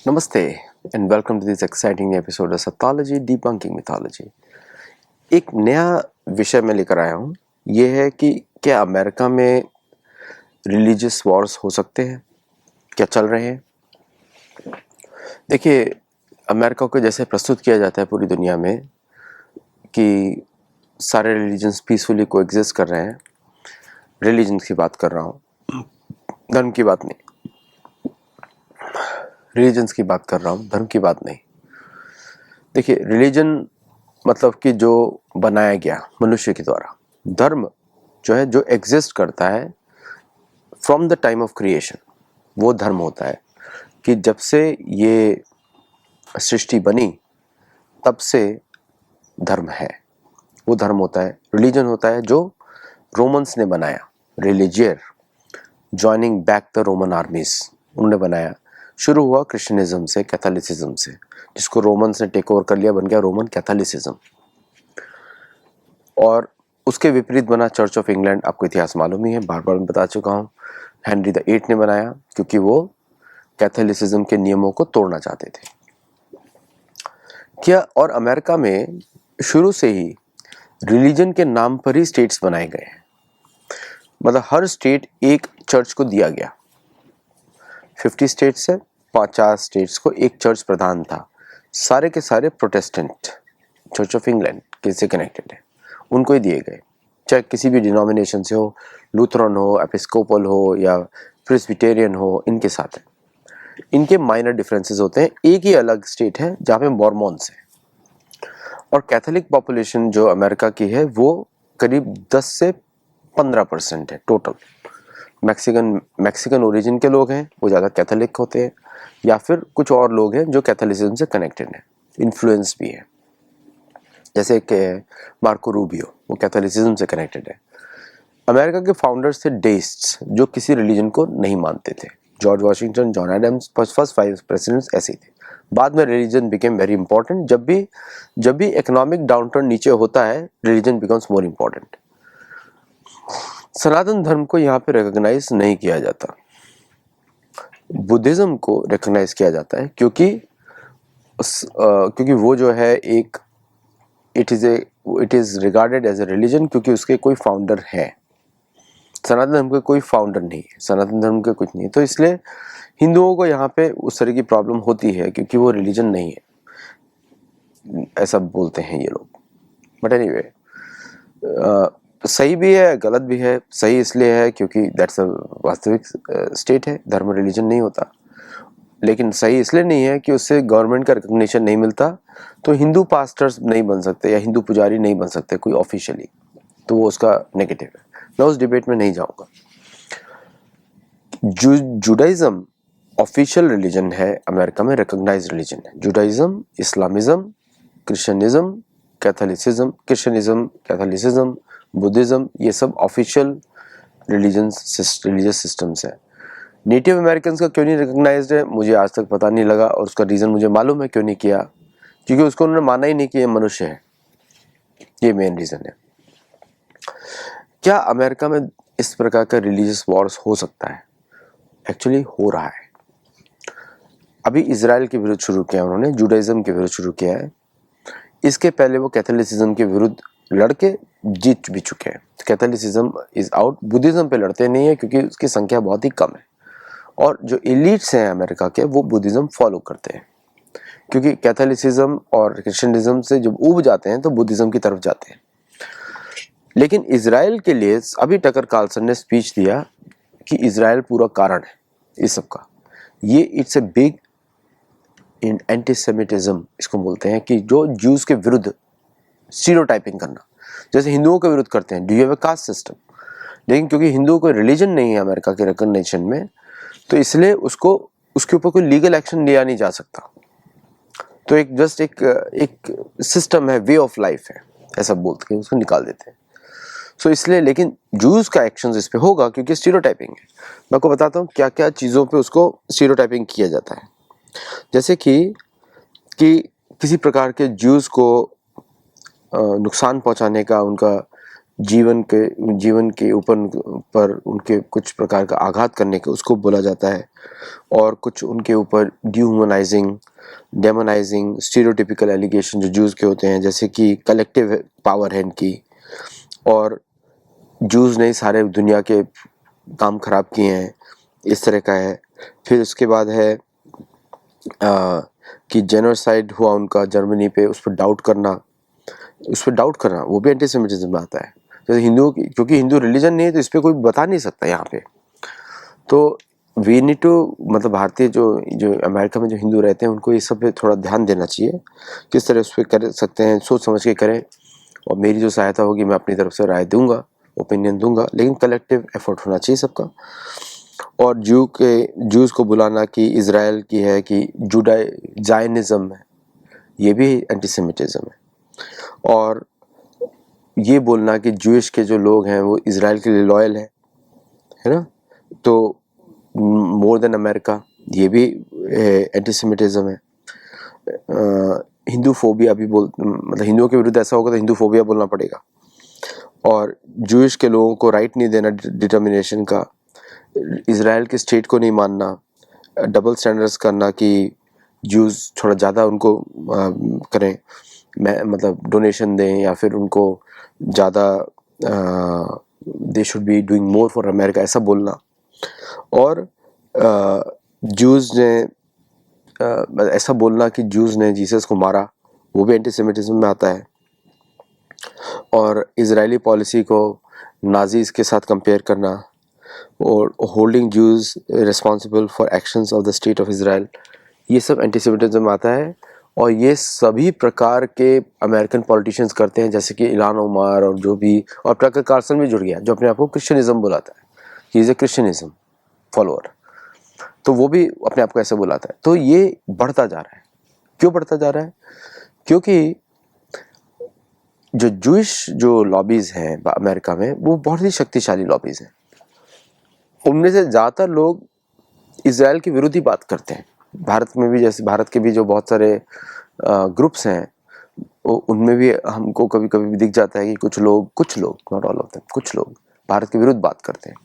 नमस्ते and welcome to this exciting episode of Satology debunking mythology. एक नया विषय में लेकर आया हूँ। ये है कि क्या अमेरिका में रिलीजियस वॉर्स हो सकते हैं, क्या चल रहे हैं। देखिए, अमेरिका को जैसे प्रस्तुत किया जाता है पूरी दुनिया में कि सारे रिलीजन्स पीसफुली को एग्जिस्ट कर रहे हैं। रिलीजन की बात कर रहा हूँ, धर्म की बात नहीं। रिलीजन्स की बात कर रहा हूँ, धर्म की बात नहीं। देखिए, रिलीजन मतलब कि जो बनाया गया मनुष्य के द्वारा। धर्म जो है, जो एग्जिस्ट करता है from the time of creation, वो धर्म होता है कि जब से ये सृष्टि बनी तब से धर्म है, वो धर्म होता है। रिलीजन होता है जो रोमन्स ने बनाया, religious joining back the Roman armies, उन्होंने बनाया। शुरू हुआ क्रिश्चियनिज्म से, कैथोलिसिज्म से, जिसको रोमन्स ने टेक ओवर कर लिया, बन गया रोमन कैथोलिसिज्म। और उसके विपरीत बना चर्च ऑफ इंग्लैंड। आपको इतिहास मालूम ही है, बार बार मैं बता चुका हूँ। हेनरी द एट ने बनाया क्योंकि वो कैथोलिसिज्म के नियमों को तोड़ना चाहते थे। क्या और अमेरिका में शुरू से ही रिलीजन के नाम पर ही स्टेट्स बनाए गए हैं। मतलब हर स्टेट एक चर्च को दिया गया। 50 स्टेट्स है, 50 स्टेट्स को एक चर्च प्रधान था। सारे के सारे प्रोटेस्टेंट, चर्च ऑफ इंग्लैंड के से कनेक्टेड है, उनको ही दिए गए। चाहे किसी भी डिनोमिनेशन से हो, लूथरन हो, एपिस्कोपल हो या प्रेस्बिटेरियन हो, इनके साथ है। इनके माइनर डिफरेंसेस होते हैं। एक ही अलग स्टेट है जहाँ पे मॉर्मोन्स है। और कैथोलिक पॉपुलेशन जो अमेरिका की है वो करीब 10 से 15% है टोटल। मैक्सिकन ओरिजिन के लोग हैं, वो ज़्यादा कैथोलिक होते हैं, या फिर कुछ और लोग हैं जो कैथोलिसिज्म से कनेक्टेड हैं, इन्फ्लुएंस भी है। जैसे कि मार्को रूबियो, वो कैथोलिसिज्म से कनेक्टेड है। अमेरिका के फाउंडर्स थे डेइस्ट्स, जो किसी रिलीजन को नहीं मानते थे। George Washington, John Adams, first 5 presidents ऐसे ही थे। बाद में रिलीजन बिकेम वेरी इंपॉर्टेंट। जब भी इकोनॉमिक डाउनटर्न नीचे होता है, रिलीजन बिकम्स मोर इम्पॉर्टेंट। सनातन धर्म को यहाँ पे रिकॉग्नाइज नहीं किया जाता। बुद्धिज्म को रिकॉग्नाइज किया जाता है क्योंकि वो जो है एक it is regarded as a religion, क्योंकि उसके कोई फाउंडर है। सनातन धर्म के कोई फाउंडर नहीं है, सनातन धर्म के कुछ नहीं, तो इसलिए हिंदुओं को यहाँ पे उस तरह की प्रॉब्लम होती है क्योंकि वो रिलीजन नहीं है, ऐसा बोलते हैं ये लोग। बट एनीवे, सही भी है, गलत भी है। सही इसलिए है क्योंकि दैट्स अ वास्तविक स्टेट है, धर्म रिलीजन नहीं होता। लेकिन सही इसलिए नहीं है कि उससे गवर्नमेंट का रिकॉग्निशन नहीं मिलता, तो हिंदू पास्टर्स नहीं बन सकते या हिंदू पुजारी नहीं बन सकते कोई ऑफिशियली, तो वो उसका नेगेटिव है। मैं उस डिबेट में नहीं जाऊंगा। जुडाइज्म ऑफिशियल रिलीजन है अमेरिका में, रिकॉग्नाइज्ड रिलीजन है। Judaism, Islamism, Christianism, Catholicism, Buddhism, ये सब ऑफिशियल रिलीजियस सिस्टम्स है। नेटिव अमेरिकन का क्यों नहीं रिकॉग्नाइज्ड है, मुझे आज तक पता नहीं लगा, और उसका रीज़न मुझे मालूम है क्यों नहीं किया, क्योंकि उसको उन्होंने माना ही नहीं कि ये मनुष्य है। ये मेन रीज़न है। क्या अमेरिका में इस प्रकार का रिलीजियस वॉर्स हो सकता है? एक्चुअली हो रहा है। अभी इजराइल के विरुद्ध शुरू किया उन्होंने, जुडाइज्म के विरुद्ध शुरू किया है। इसके पहले वो कैथोलिसिज्म के विरुद्ध लड़के जीत भी चुके हैं। Catholicism is out. बुद्धिज्म पे लड़ते नहीं है क्योंकि उसकी संख्या बहुत ही कम है, और जो एलिट्स हैं अमेरिका के, वो बुद्धिज्म फॉलो करते हैं। क्योंकि कैथोलिसिज्म और क्रिश्चियनिज्म से जब उब जाते हैं तो बुद्धिज्म की तरफ जाते हैं। लेकिन इजराइल के लिए अभी टकर कार्लसन ने स्पीच दिया कि इजराइल पूरा कारण है इस सब का। ये it's a big in antisemitism इसको बोलते हैं, कि जो ज्यूज के विरुद्ध स्टीरियोटाइपिंग करना, जैसे हिंदुओं के विरुद्ध करते हैं, do you have a caste system. लेकिन क्योंकि हिंदुओं को रिलीजन नहीं है अमेरिका के रिकॉग्निशन में, तो इसलिए उसको उसके ऊपर कोई लीगल एक्शन लिया नहीं जा सकता। तो एक जस्ट एक सिस्टम है, वे ऑफ लाइफ है, ऐसा बोल के उसको निकाल देते हैं। सो इसलिए, लेकिन जूस का एक्शन इस पे होगा क्योंकि स्टीरियोटाइपिंग है। मैं आपको बताता हूँ क्या क्या चीज़ों पे उसको स्टीरियोटाइपिंग किया जाता है। जैसे कि किसी प्रकार के ज्यूस को नुकसान पहुंचाने का उनका जीवन के ऊपर पर उनके कुछ प्रकार का आघात करने के उसको बोला जाता है, और कुछ उनके ऊपर डिह्यूमनाइजिंग, डेमोनाइजिंग, स्टीरियोटिपिकल एलिगेशन जो जूस के होते हैं, जैसे कि कलेक्टिव पावर है इनकी, और जूस ने सारे दुनिया के काम खराब किए हैं, इस तरह का है। फिर उसके बाद है कि जेनोसाइड हुआ उनका जर्मनी पे, उस पर डाउट करना वो भी एंटीसेमिटिज्म में आता है। जैसे हिंदुओं की, क्योंकि हिंदू रिलीजन नहीं है तो इस पर कोई बता नहीं सकता यहाँ पे। तो वी नीड टू, मतलब भारतीय जो अमेरिका में जो हिंदू रहते हैं उनको ये सब पे थोड़ा ध्यान देना चाहिए, किस तरह उस पर कर सकते हैं, सोच समझ के करें। और मेरी जो सहायता होगी मैं अपनी तरफ से राय दूंगा, ओपिनियन दूंगा, लेकिन कलेक्टिव एफर्ट होना चाहिए सबका। और जूस को बुलाना कि इजराइल की है, कि जायनिज्म है, ये भी एंटीसेमिटिज्म है। और ये बोलना कि जूइश के जो लोग हैं वो इजराइल के लिए लॉयल है ना, तो मोर देन अमेरिका, ये भी एंटीसेमिटिज्म है। हिंदू फोबिया भी मतलब हिंदुओं के विरुद्ध ऐसा होगा तो हिंदू फोबिया बोलना पड़ेगा। और जूइश के लोगों को राइट नहीं देना डिटर्मिनेशन का, इजराइल के स्टेट को नहीं मानना, डबल स्टैंडर्ड्स करना कि जूस थोड़ा ज़्यादा उनको करें, मतलब डोनेशन दें, या फिर उनको ज़्यादा they should be doing more for America, ऐसा बोलना। और जूस ने ऐसा बोलना कि जूस ने जीसस को मारा, वो भी एंटीसेमिटिज्म में आता है। और इजरायली पॉलिसी को नाजीज के साथ कंपेयर करना, और holding juice responsible for actions of the state of Israel, ये सब एंटीसेमिटिज्म में आता है। और ये सभी प्रकार के अमेरिकन पॉलिटिशियंस करते हैं, जैसे कि इलान ओमार, और जो भी, और टकर कार्सन भी जुड़ गया जो अपने आप को क्रिश्चियनिज्म बुलाता है, he is a Christianism follower, तो वो भी अपने आप को ऐसे बुलाता है। तो ये बढ़ता जा रहा है। क्यों बढ़ता जा रहा है? क्योंकि जो जूइश जो लॉबीज हैं अमेरिका में, वो बहुत ही शक्तिशाली लॉबीज हैं। उनमें से ज़्यादातर लोग इजराइल के विरोधी बात करते हैं। भारत में भी, जैसे भारत के भी जो बहुत सारे ग्रुप्स हैं, उनमें भी हमको कभी कभी भी दिख जाता है कि कुछ लोग नॉट ऑल ऑफ देम, कुछ लोग भारत के विरुद्ध बात करते हैं।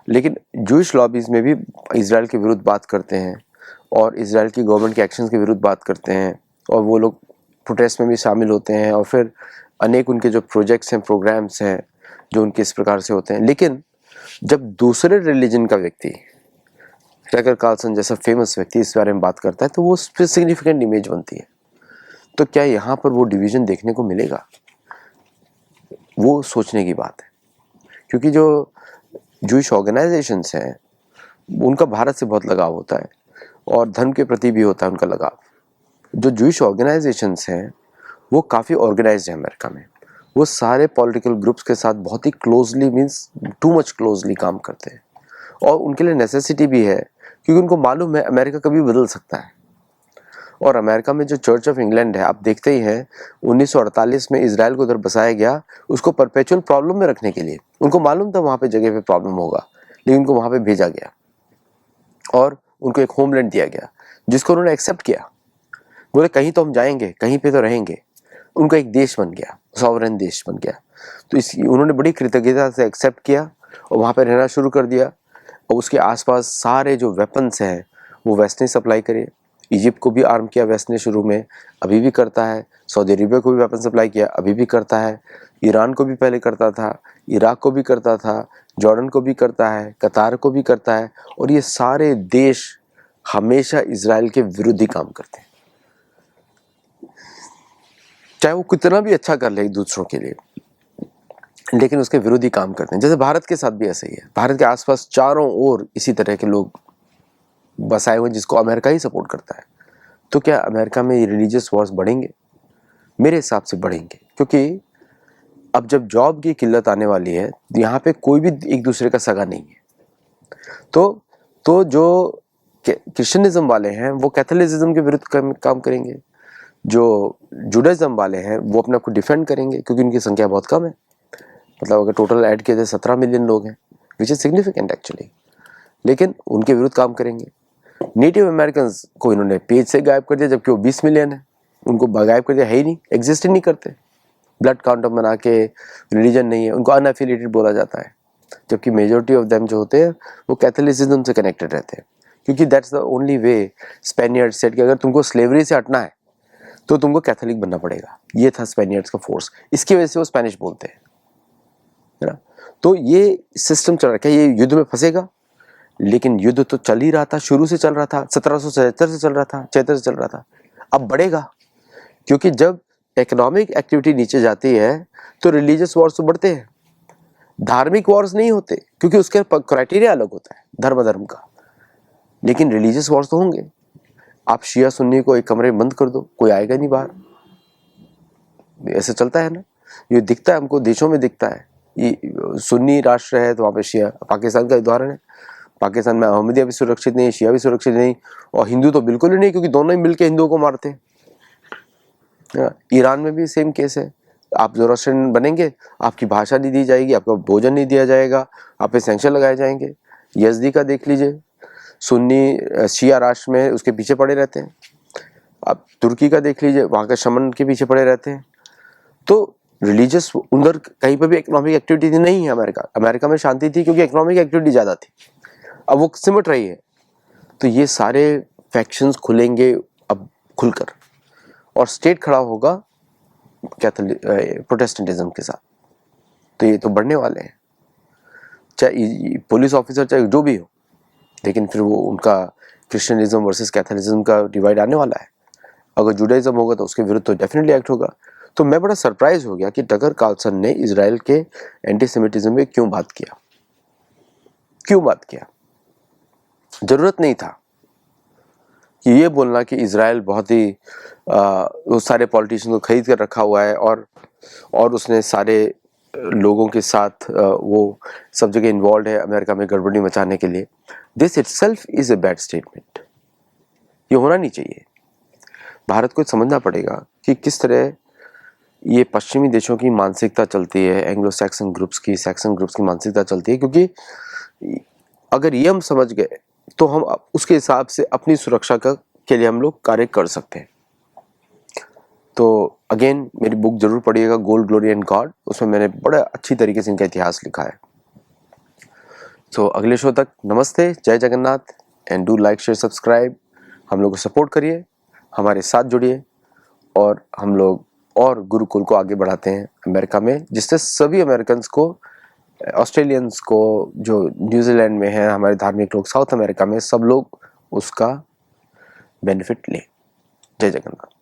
लेकिन जूइश लॉबीज में भी इजराइल के विरुद्ध बात करते हैं, और इजराइल की गवर्नमेंट के एक्शंस के विरुद्ध बात करते हैं, और वो लोग प्रोटेस्ट में भी शामिल होते हैं, और फिर अनेक उनके जो प्रोजेक्ट्स हैं, प्रोग्राम्स हैं, जो उनके इस प्रकार से होते हैं। लेकिन जब दूसरे रिलीजन का व्यक्ति, टकर कार्लसन जैसा फेमस व्यक्ति इस बारे में बात करता है, तो वो उस पर सिग्निफिकेंट इमेज बनती है। तो क्या यहाँ पर वो डिवीजन देखने को मिलेगा? वो सोचने की बात है, क्योंकि जो जूइश ऑर्गेनाइजेशंस हैं उनका भारत से बहुत लगाव होता है, और धर्म के प्रति भी होता है उनका लगाव। जो जूइश ऑर्गेनाइजेशंस हैं वो काफ़ी ऑर्गेनाइज्ड है अमेरिका में, वो सारे पॉलिटिकल ग्रुप्स के साथ बहुत ही closely, means too much closely काम करते हैं, और उनके लिए नेसेसिटी भी है, क्योंकि उनको मालूम है अमेरिका कभी बदल सकता है। और अमेरिका में जो चर्च ऑफ इंग्लैंड है, आप देखते ही हैं 1948 में इजराइल को उधर बसाया गया, उसको परपेचुअल प्रॉब्लम में रखने के लिए। उनको मालूम था वहाँ पे जगह पे प्रॉब्लम होगा, लेकिन उनको वहाँ पे भेजा गया और उनको एक होमलैंड दिया गया, जिसको उन्होंने एक्सेप्ट किया। बोले कहीं तो हम जाएंगे, कहीं पे तो रहेंगे। उनका एक देश बन गया, सॉवरेन देश बन गया। तो इस उन्होंने बड़ी कृतज्ञता से एक्सेप्ट किया और वहाँ पे रहना शुरू कर दिया। और उसके आसपास सारे जो वेपन्स हैं वो वेस्ट ने सप्लाई करे। इजिप्ट को भी आर्म किया वेस्ट ने शुरू में, अभी भी करता है। सऊदी अरेबिया को भी वेपन सप्लाई किया, अभी भी करता है। ईरान को भी पहले करता था, इराक को भी करता था, जॉर्डन को भी करता है, कतार को भी करता है। और ये सारे देश हमेशा इजराइल के विरुद्ध ही काम करते हैं, चाहे वो कितना भी अच्छा कर ले एक दूसरों के लिए, लेकिन उसके विरोध ही काम करते हैं। जैसे भारत के साथ भी ऐसा ही है। भारत के आसपास चारों ओर इसी तरह के लोग बसाए हुए जिसको अमेरिका ही सपोर्ट करता है। तो क्या अमेरिका में ये रिलीजियस वॉर्स बढ़ेंगे? मेरे हिसाब से बढ़ेंगे, क्योंकि अब जब जॉब की किल्लत आने वाली है, यहाँ पे कोई भी एक दूसरे का सगा नहीं है। तो जो क्रिश्चियनिज्म वाले हैं वो कैथोलिसिज्म के विरुद्ध काम करेंगे, जो जुडाइज्म वाले हैं वो अपने आप को डिफेंड करेंगे, क्योंकि उनकी संख्या बहुत कम है। मतलब अगर टोटल ऐड किए तो 17 मिलियन लोग हैं, विच इज सिग्निफिकेंट एक्चुअली, लेकिन उनके विरुद्ध काम करेंगे। नेटिव अमेरिकन को इन्होंने पेज से गायब कर दिया, जबकि वो 20 मिलियन है, उनको गायब कर दिया, है ही नहीं, एग्जिस्ट ही नहीं करते। ब्लड काउंटर बना के रिलीजन नहीं है, उनको अनएफिलिएटेड बोला जाता है, जबकि मेजोरिटी ऑफ देम जो होते हैं वो कैथोलिसिज्म से कनेक्टेड रहते हैं, क्योंकि that's the only way स्पेनियर्ड said कि अगर तुमको स्लेवरी से हटना है तो तुमको कैथोलिक बनना पड़ेगा। ये था स्पेनियर्ड्स का फोर्स, इसकी वजह से वो स्पेनिश बोलते हैं, है ना। तो ये सिस्टम चल रहा है, ये युद्ध में फंसेगा, लेकिन युद्ध तो चल ही रहा था, शुरू से चल रहा था, 1777 से चल रहा था, 76 से चल रहा था, अब बढ़ेगा, क्योंकि जब इकोनॉमिक एक्टिविटी नीचे जाती है तो रिलीजियस वॉर्स तो बढ़ते हैं, धार्मिक वॉर्स नहीं होते, क्योंकि उसके क्राइटेरिया अलग होता है धर्म का, लेकिन रिलीजियस वॉर्स तो होंगे। आप शिया सुन्नी को एक कमरे में बंद कर दो, कोई आएगा नहीं बाहर, ऐसे चलता है ना, ये दिखता है हमको, देशों में दिखता है, ये सुन्नी राष्ट्र है तो वहाँ पे शिया, पाकिस्तान का उदाहरण है, पाकिस्तान में अहमदिया भी सुरक्षित नहीं, शिया भी सुरक्षित नहीं, और हिंदू तो बिल्कुल ही नहीं, क्योंकि दोनों ही मिलकर हिंदुओं को मारते हैं। ईरान में भी सेम केस है, आप ज़ोरास्ट्रियन बनेंगे, आपकी भाषा नहीं दी जाएगी, आपका भोजन नहीं दिया जाएगा, आप पे सैंक्शन लगाए जाएंगे। यज़दी का देख लीजिए, सुन्नी शिया राष्ट्र में उसके पीछे पड़े रहते हैं। आप तुर्की का देख लीजिए, वहाँ के शमन के पीछे पड़े रहते हैं। तो रिलीजियस उधर कहीं पर भी इकोनॉमिक एक्टिविटी नहीं है। अमेरिका में शांति थी क्योंकि इकोनॉमिक एक्टिविटी ज़्यादा थी, अब वो सिमट रही है। तो ये सारे फैक्शंस खुलेंगे अब खुलकर, और स्टेट खड़ा होगा कैथोलिक प्रोटेस्टेंटिज्म के साथ। तो ये तो बढ़ने वाले हैं, चाहे पुलिस ऑफिसर चाहे जो भी हो, लेकिन फिर वो उनका क्रिश्चियनिज्म वर्सेस कैथोलिज्म का डिवाइड आने वाला है। अगर जुडाइज्म होगा तो उसके विरुद्ध तो डेफिनेटली एक्ट होगा। तो मैं बड़ा सरप्राइज हो गया कि टकर कार्लसन ने इजराइल के एंटीसेमिटिज्म में क्यों बात किया। जरूरत नहीं था कि ये बोलना कि इजराइल बहुत ही वो सारे पॉलिटिशियन को खरीद कर रखा हुआ है, और उसने सारे लोगों के साथ वो सब जगह इन्वॉल्व है अमेरिका में गड़बड़ी मचाने के लिए। This itself is a bad statement, ये होना नहीं चाहिए। भारत को समझना पड़ेगा कि किस तरह ये पश्चिमी देशों की मानसिकता चलती है, एंग्लो सैक्सन ग्रुप्स की मानसिकता चलती है, क्योंकि अगर ये हम समझ गए तो हम उसके हिसाब से अपनी सुरक्षा के लिए हम लोग कार्य कर सकते हैं। तो अगेन मेरी बुक जरूर पढ़िएगा, गोल्ड ग्लोरी एंड गॉड, उसमें मैंने बड़ा अच्छी तरीके से इनका इतिहास लिखा है। तो अगले शो तक नमस्ते, जय Jagannath, and do like share subscribe. हम लोग को सपोर्ट करिए, हमारे साथ जुड़िए, और हम लोग और गुरुकुल को आगे बढ़ाते हैं अमेरिका में, जिससे सभी अमेरिकन को, ऑस्ट्रेलियंस को, जो न्यूजीलैंड में है, हमारे धार्मिक लोग साउथ अमेरिका में, सब लोग उसका बेनिफिट लें। जय जगन्नाथ।